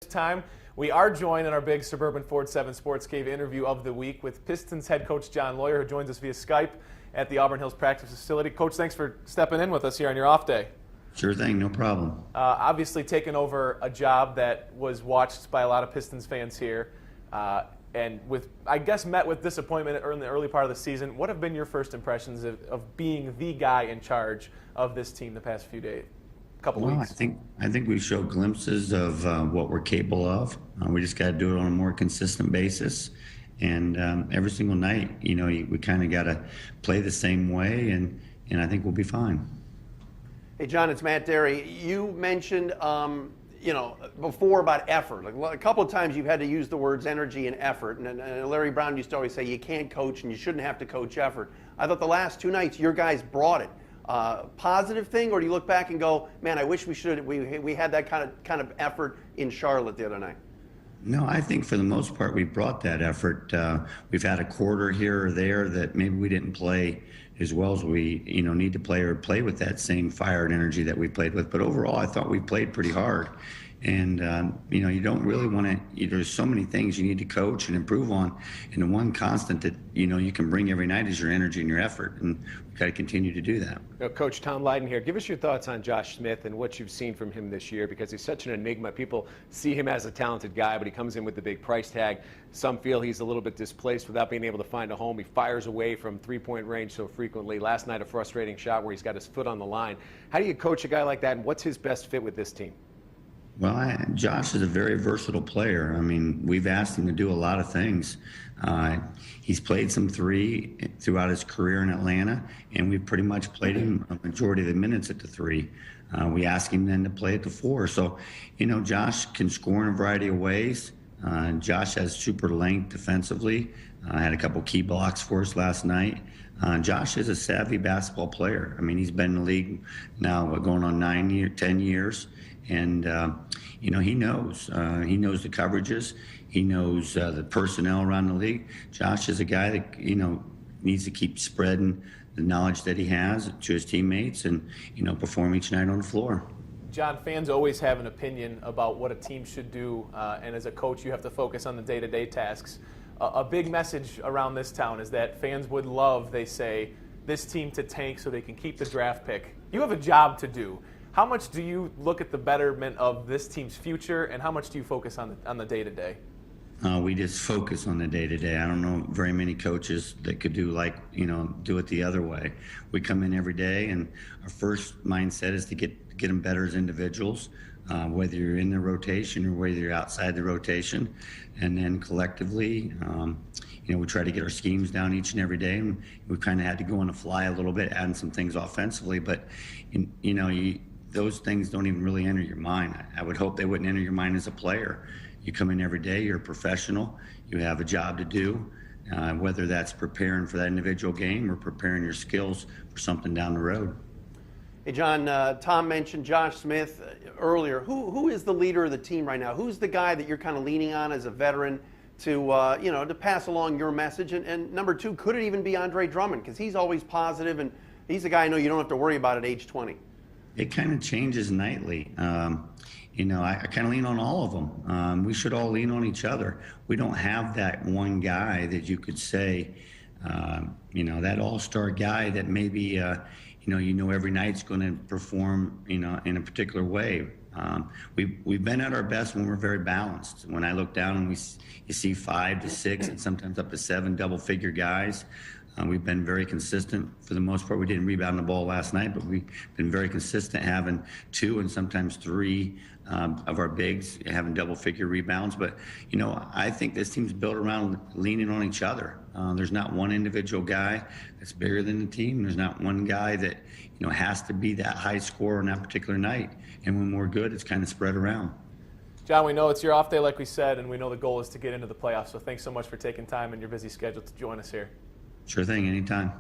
Time. We are joined in our big Suburban Ford 7 Sports Cave interview of the week with Pistons head coach John Loyer, who joins us via Skype at the Auburn Hills practice facility. Coach, thanks for stepping in with us here on your off day. Sure thing, no problem. Obviously taking over a job that was watched by a lot of Pistons fans here, and met with disappointment in the early part of the season. What have been your first impressions of being the guy in charge of this team the past few days? Weeks. I think we showed glimpses of what we're capable of. We just got to do it on a more consistent basis, and every single night, we kind of got to play the same way, and I think we'll be fine. Hey, John, it's Matt Derry. You mentioned, before about effort. Like a couple of times you've had to use the words energy and effort, and Larry Brown used to always say you can't coach and you shouldn't have to coach effort. I thought the last two nights your guys brought it. Positive thing, or do you look back and go, man, I wish we had that kind of effort in Charlotte the other night? No, I think for the most part we brought that effort. We've had a quarter here or there that maybe we didn't play as well as we need to play, or play with that same fire and energy that we played with. But overall, I thought we played pretty hard. And, you don't really want to, there's so many things you need to coach and improve on. And the one constant that, you can bring every night is your energy and your effort. And we've got to continue to do that. Coach Tom Lydon here. Give us your thoughts on Josh Smith and what you've seen from him this year, because he's such an enigma. People see him as a talented guy, but he comes in with the big price tag. Some feel he's a little bit displaced without being able to find a home. He fires away from three-point range so frequently. Last night, a frustrating shot where he's got his foot on the line. How do you coach a guy like that, and what's his best fit with this team? Well, Josh is a very versatile player. I mean, we've asked him to do a lot of things. He's played some three throughout his career in Atlanta, and we've pretty much played him a majority of the minutes at the three. We asked him then to play at the four. So, Josh can score in a variety of ways. Josh has super length defensively. Had a couple key blocks for us last night. Josh is a savvy basketball player. I mean, he's been in the league now going on 10 years. And, he knows the coverages. He knows the personnel around the league. Josh is a guy that, needs to keep spreading the knowledge that he has to his teammates and, perform each night on the floor. John, fans always have an opinion about what a team should do, and as a coach, you have to focus on the day-to-day tasks. A big message around this town is that fans would love, they say, this team to tank so they can keep the draft pick. You have a job to do. How much do you look at the betterment of this team's future, and how much do you focus on the day-to-day? We just focus on the day-to-day. I don't know very many coaches that could do it the other way. We come in every day, and our first mindset is to get them better as individuals, whether you're in the rotation or whether you're outside the rotation. And then collectively, we try to get our schemes down each and every day, and we kind of had to go on the fly a little bit, adding some things offensively. But, those things don't even really enter your mind. I would hope they wouldn't enter your mind as a player. You come in every day, you're a professional, you have a job to do, whether that's preparing for that individual game or preparing your skills for something down the road. Hey, John, Tom mentioned Josh Smith earlier. Who is the leader of the team right now? Who's the guy that you're kind of leaning on as a veteran to pass along your message? And number two, could it even be Andre Drummond? Because he's always positive, and he's a guy I know you don't have to worry about at age 20. It kind of changes nightly. I kind of lean on all of them. We should all lean on each other. We don't have that one guy that you could say, that all-star guy that maybe, every night's going to perform, in a particular way. We've been at our best when we're very balanced. When I look down and you see 5 to 6 and sometimes up to 7 double-figure guys. We've been very consistent for the most part. We didn't rebound the ball last night, but we've been very consistent having 2 and sometimes 3 of our bigs having double-figure rebounds. But, I think this team's built around leaning on each other. There's not one individual guy that's bigger than the team. There's not one guy that, has to be that high scorer on that particular night. And when we're good, it's kind of spread around. John, we know it's your off day, like we said, and we know the goal is to get into the playoffs. So thanks so much for taking time in your busy schedule to join us here. Sure thing, anytime.